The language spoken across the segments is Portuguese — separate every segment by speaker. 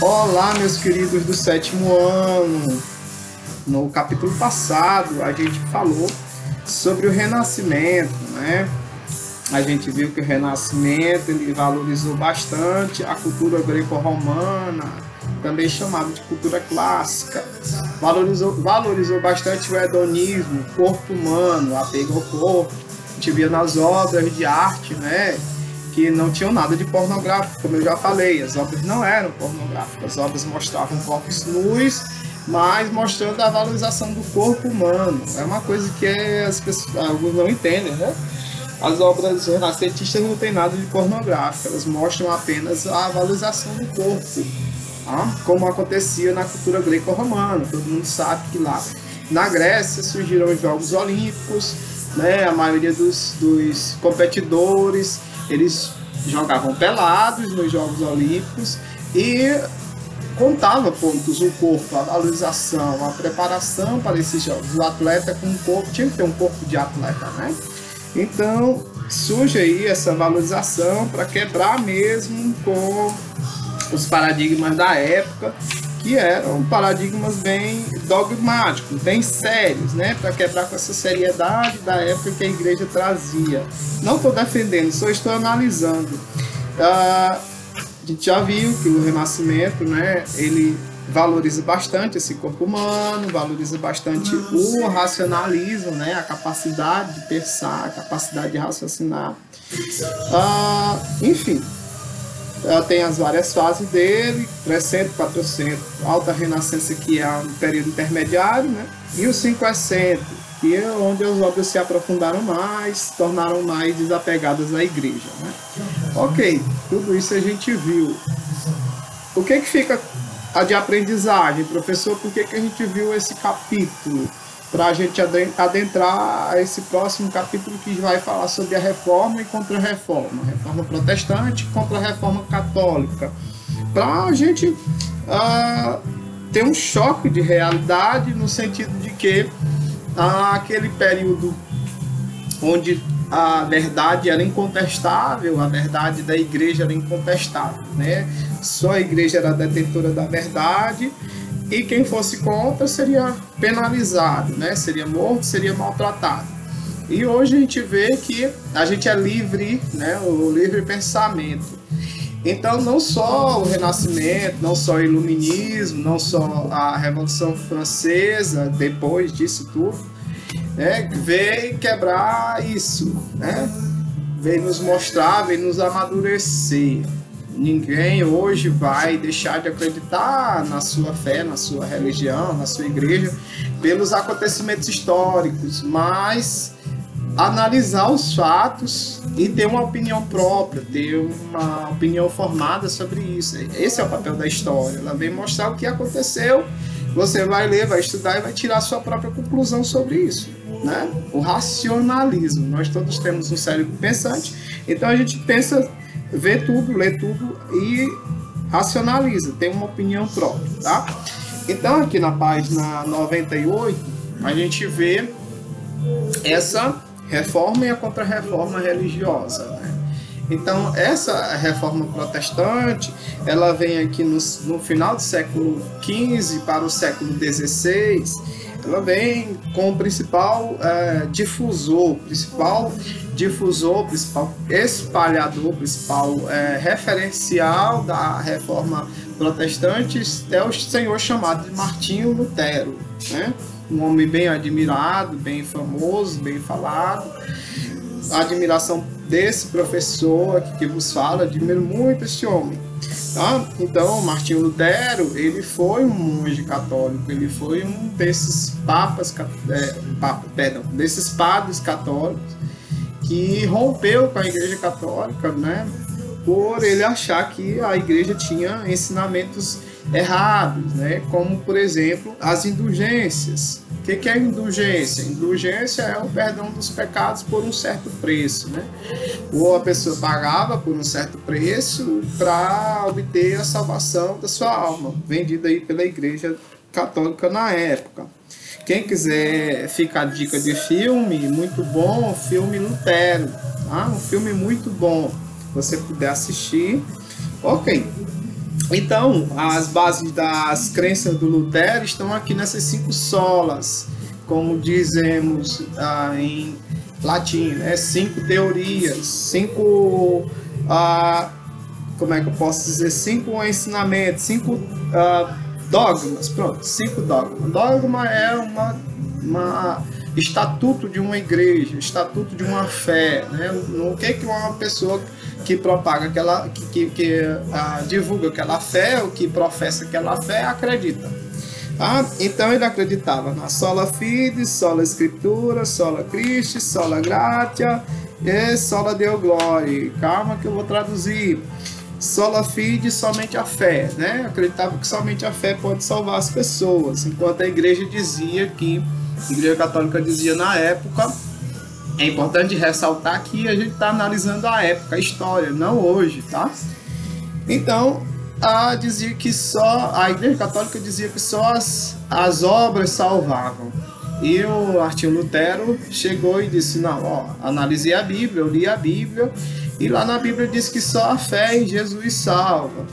Speaker 1: Olá, meus queridos do sétimo ano. No capítulo passado, a gente falou sobre o Renascimento, né? A gente viu que o Renascimento ele valorizou bastante a cultura greco-romana, também chamada de cultura clássica. Valorizou bastante o hedonismo, o corpo humano, o apego ao corpo. A gente via nas obras de arte, né? Que não tinham nada de pornográfico, como eu já falei, as obras não eram pornográficas, as obras mostravam corpos nus, mas mostrando a valorização do corpo humano. É uma coisa que as pessoas, alguns não entendem, né? As obras renascentistas não têm nada de pornográfico, elas mostram apenas a valorização do corpo, tá? Como acontecia na cultura greco-romana. Todo mundo sabe que lá na Grécia surgiram os Jogos Olímpicos, né? A maioria dos competidores eles jogavam pelados nos Jogos Olímpicos e contava pontos o corpo, a valorização, a preparação para esses jogos. O atleta com um corpo tinha que ter um corpo de atleta, né? Então surge aí essa valorização para quebrar mesmo com os paradigmas da época, que eram paradigmas bem dogmáticos, bem sérios, né? Para quebrar com essa seriedade da época que a igreja trazia. Não estou defendendo, só estou analisando. A gente já viu que o Renascimento, né? Ele valoriza bastante esse corpo humano, valoriza bastante o racionalismo, né? A capacidade de pensar, a capacidade de raciocinar. Enfim. Tem as várias fases dele, 300, 400, alta renascença, que é um período intermediário, né? E os 500, que é onde as obras se aprofundaram mais, se tornaram mais desapegadas à igreja, né? Ok, tudo isso a gente viu. O que fica de aprendizagem, professor? Por que a gente viu esse capítulo? Para a gente adentrar a esse próximo capítulo que vai falar sobre a reforma e contra-reforma, reforma protestante contra a reforma católica, para a gente ter um choque de realidade, no sentido de que aquele período onde a verdade era incontestável, a verdade da igreja era incontestável, né? Só a igreja era detentora da verdade, e quem fosse contra seria penalizado, né? Seria morto, seria maltratado. E hoje a gente vê que a gente é livre, né? O livre pensamento. Então, não só o Renascimento, não só o Iluminismo, não só a Revolução Francesa, depois disso tudo, né? Veio quebrar isso, né? Veio nos mostrar, veio nos amadurecer. Ninguém hoje vai deixar de acreditar na sua fé, na sua religião, na sua igreja, pelos acontecimentos históricos, mas analisar os fatos e ter uma opinião própria, ter uma opinião formada sobre isso. Esse é o papel da história. Ela vem mostrar o que aconteceu, você vai ler, vai estudar e vai tirar a sua própria conclusão sobre isso, né? O racionalismo. Nós todos temos um cérebro pensante, então a gente pensa, vê tudo, lê tudo e racionaliza, tem uma opinião própria, tá? Então aqui na página 98 a gente vê essa reforma e a contra-reforma religiosa, né? Então essa reforma protestante, ela vem aqui no final do século XV para o século XVI. Ela vem com o principal difusor, principal espalhador, principal referencial da reforma protestante é o senhor chamado de Martinho Lutero, né? Um homem bem admirado, bem famoso, bem falado. A admiração desse professor aqui que vos fala, admiro muito esse homem. Tá? Então, Martinho Lutero, ele foi um monge católico, ele foi um desses desses padres católicos que rompeu com a Igreja Católica, né? Por ele achar que a Igreja tinha ensinamentos errados, né? Como, por exemplo, as indulgências. O que é indulgência? Indulgência é o perdão dos pecados por um certo preço, né? Ou a pessoa pagava por um certo preço para obter a salvação da sua alma, vendida aí pela Igreja Católica na época. Quem quiser ficar dica de filme, muito bom, filme Lutero, tá? Um filme muito bom, se você puder assistir, ok. Então, as bases das crenças do Lutero estão aqui nessas 5 solas, como dizemos em latim, né? 5 teorias, 5, como é que eu posso dizer, 5 ensinamentos, 5 dogmas, pronto, 5 dogmas. Dogma é uma estatuto de uma igreja, estatuto de uma fé, né? O que uma pessoa que propaga aquela, que divulga aquela fé, o que professa aquela fé, acredita. Então ele acreditava na sola fide, sola escritura, sola Christi, sola gratia e sola deo gloria. Calma que eu vou traduzir. Sola fide, somente a fé, né? Acreditava que somente a fé pode salvar as pessoas, enquanto a igreja dizia que, a igreja católica dizia na época, é importante ressaltar que a gente está analisando a época, a história, não hoje, tá? Então, dizia que a igreja católica dizia que só as obras salvavam. E o Martinho Lutero chegou e disse, não, analisei a Bíblia, eu li a Bíblia, e lá na Bíblia diz que só a fé em Jesus salva.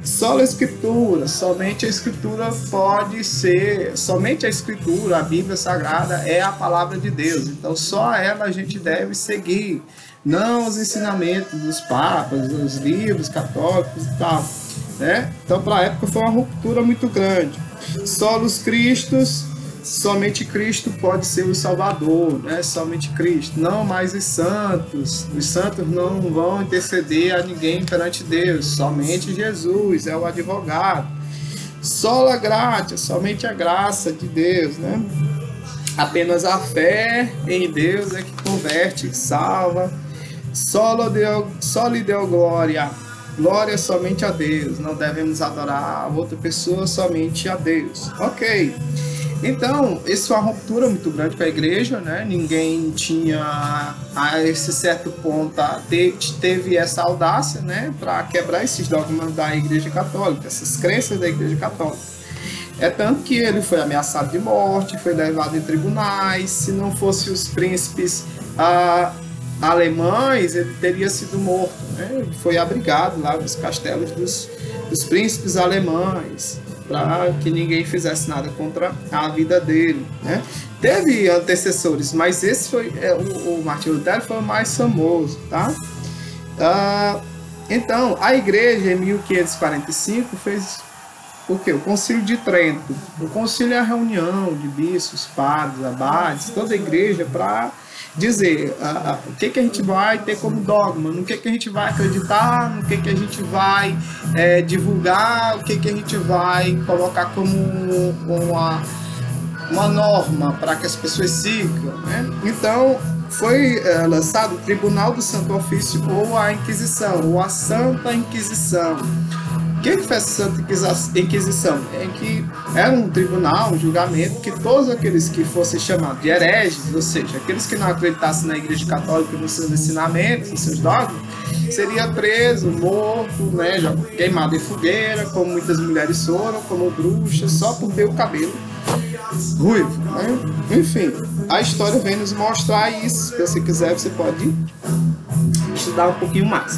Speaker 1: Só a Escritura, somente a Escritura pode ser, somente a Escritura, a Bíblia Sagrada é a palavra de Deus, então só ela a gente deve seguir, não os ensinamentos dos papas, os livros católicos e tal, né? Então para a época foi uma ruptura muito grande. Solos Cristos, somente Cristo pode ser o Salvador, né? Somente Cristo, não mais os santos não vão interceder a ninguém perante Deus, somente Jesus é o advogado. Sola gratia, somente a graça de Deus, né? Apenas a fé em Deus é que converte, que salva. Soli deo gloria, glória somente a Deus, não devemos adorar a outra pessoa, somente a Deus. Ok. Então, isso é uma ruptura muito grande com a igreja, né? Ninguém tinha, a esse certo ponto, teve essa audácia, né? Para quebrar esses dogmas da igreja católica, essas crenças da igreja católica. É tanto que ele foi ameaçado de morte, foi levado em tribunais. Se não fosse os príncipes alemães, ele teria sido morto, né? Ele foi abrigado lá nos castelos dos príncipes alemães, para que ninguém fizesse nada contra a vida dele, né? Teve antecessores, mas esse foi o Martinho Lutero foi o mais famoso, tá? Então, a igreja em 1545 fez o quê? O Concílio de Trento. O concílio é a reunião de bispos, padres, abades, toda a igreja para dizer o que a gente vai ter como dogma, no que a gente vai acreditar, no que a gente vai divulgar, o que a gente vai colocar como uma norma para que as pessoas sigam, né? Então, foi lançado o Tribunal do Santo Ofício, ou a Inquisição, ou a Santa Inquisição. O que foi essa Santa Inquisição? É que era um tribunal, um julgamento, que todos aqueles que fossem chamados de hereges, ou seja, aqueles que não acreditassem na Igreja Católica, nos seus ensinamentos, nos seus dogmas, seria preso, morto, né, queimado em fogueira, como muitas mulheres foram, como bruxas, só por ter o cabelo ruivo, né? Enfim, a história vem nos mostrar isso. Se você quiser, você pode estudar um pouquinho mais.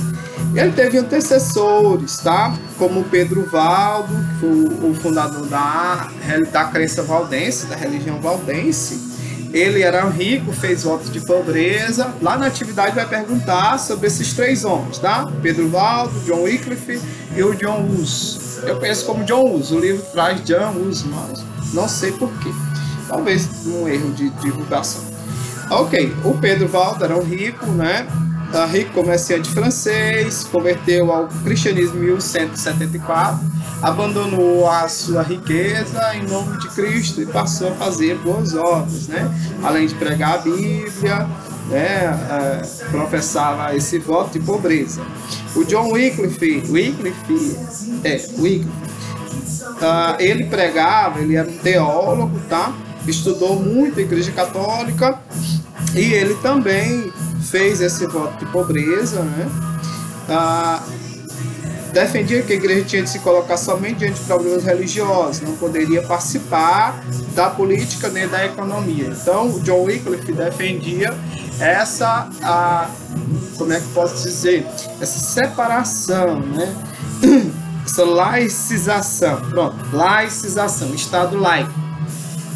Speaker 1: Ele teve antecessores, tá? Como Pedro Valdo, que foi o fundador da crença valdense, da religião valdense. Ele era rico, fez votos de pobreza. Lá na atividade vai perguntar sobre esses 3 homens, tá? Pedro Valdo, John Wycliffe e o John Hus. Eu conheço como John Hus. O livro traz John Hus, mas não sei porquê. Talvez um erro de divulgação. Ok, o Pedro Valdo era um rico, né? Rico comerciante francês, converteu ao cristianismo em 1174, abandonou a sua riqueza em nome de Cristo e passou a fazer boas obras, né? Além de pregar a Bíblia, né? Professava esse voto de pobreza. O John Wycliffe, ele pregava, ele era um teólogo, tá? Estudou muito a Igreja Católica e ele também fez esse voto de pobreza, né? Defendia que a igreja tinha de se colocar somente diante de problemas religiosos, não poderia participar da política nem da economia. Então, o John Wycliffe defendia como é que posso dizer? Essa separação, né? essa laicização, pronto, laicização, Estado laico,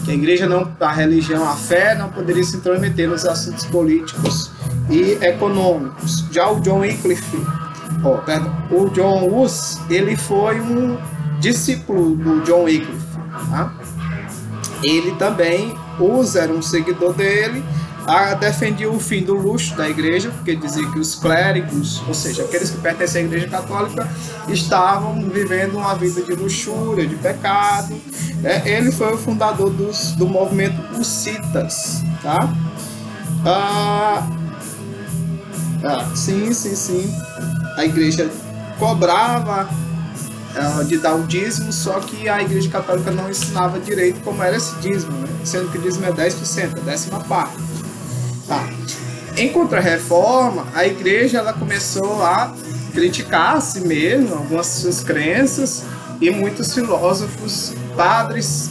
Speaker 1: que a igreja não, a religião, a fé não poderia se intrometer nos assuntos políticos e econômicos. Já o John Wycliffe, o John Hus, ele foi um discípulo do John Wycliffe, tá? Ele também, Hus era um seguidor dele, defendia o fim do luxo da igreja, porque dizia que os clérigos, ou seja, aqueles que pertencem à igreja católica, estavam vivendo uma vida de luxúria, de pecado. Ele foi o fundador do movimento hussitas, tá? Sim. A igreja cobrava de dar o dízimo, só que a igreja católica não ensinava direito como era esse dízimo, né? Sendo que o dízimo é 10%, a décima parte. Tá. Em Contra-Reforma, a igreja ela começou a criticar a si mesma, algumas suas crenças, e muitos filósofos, padres,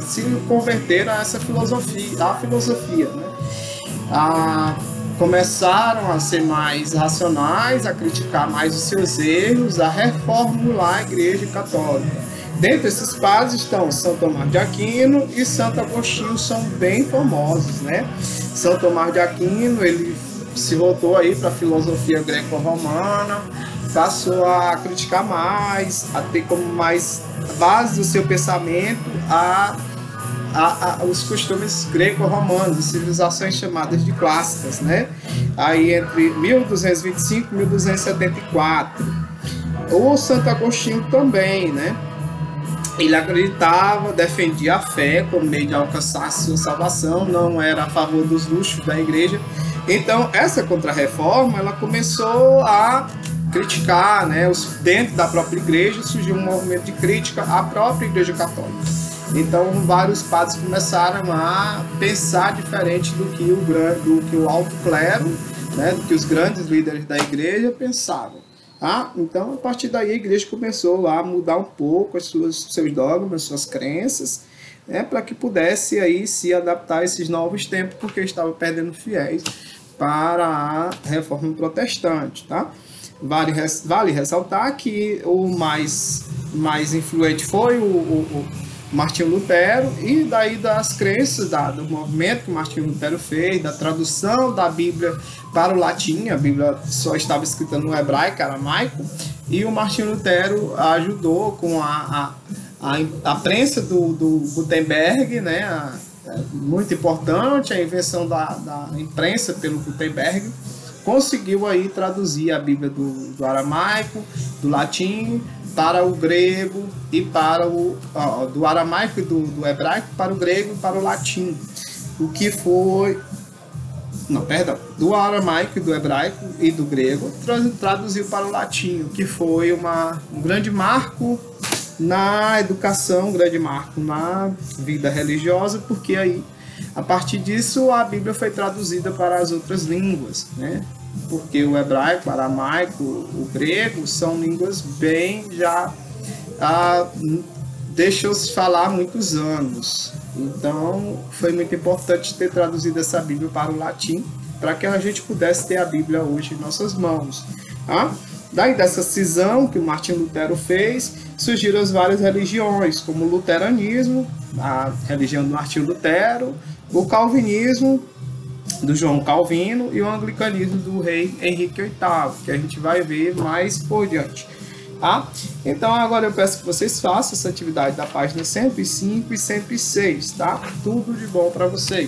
Speaker 1: se converteram a essa filosofia, né? Começaram a ser mais racionais, a criticar mais os seus erros, a reformular a igreja católica. Dentre esses padres estão São Tomás de Aquino e Santo Agostinho, são bem famosos, né? São Tomás de Aquino, ele se voltou aí para a filosofia greco-romana, passou a criticar mais, a ter como mais base do seu pensamento os costumes greco-romanos, civilizações chamadas de clássicas, né? Aí entre 1225 e 1274. O Santo Agostinho também, né? Ele acreditava, defendia a fé como meio de alcançar a sua salvação, não era a favor dos luxos da igreja. Então, essa Contra-Reforma, ela começou a criticar, né? Dentro da própria igreja surgiu um movimento de crítica à própria igreja católica. Então, vários padres começaram a pensar diferente do que o alto clero, né? Do que os grandes líderes da igreja pensavam. Então, a partir daí, a igreja começou a mudar um pouco seus dogmas, suas crenças, né, para que pudesse aí se adaptar a esses novos tempos, porque estava perdendo fiéis para a reforma protestante. Tá? Vale ressaltar que o mais influente foi o Martinho Lutero, e daí das crenças do movimento que Martinho Lutero fez, da tradução da Bíblia para o latim. A Bíblia só estava escrita no hebraico, aramaico, e o Martinho Lutero ajudou com a prensa do Gutenberg, né? Muito importante a invenção da imprensa pelo Gutenberg. Conseguiu aí traduzir a Bíblia do aramaico, do latim, para o grego e para do aramaico e do hebraico para o grego e para o latim. Do aramaico e do hebraico e do grego traduziu para o latim, o que foi um grande marco na educação, um grande marco na vida religiosa, porque aí, a partir disso, a Bíblia foi traduzida para as outras línguas, né? Porque o hebraico, o aramaico, o grego são línguas bem já deixou-se falar há muitos anos. Então, foi muito importante ter traduzido essa Bíblia para o latim, para que a gente pudesse ter a Bíblia hoje em nossas mãos. Daí dessa cisão que o Martinho Lutero fez, surgiram as várias religiões, como o luteranismo, a religião do Martinho Lutero, o calvinismo, do João Calvino, e o anglicanismo do rei Henrique VIII, que a gente vai ver mais por diante. Então agora eu peço que vocês façam essa atividade da página 105 e 106, tá? Tudo de bom para vocês.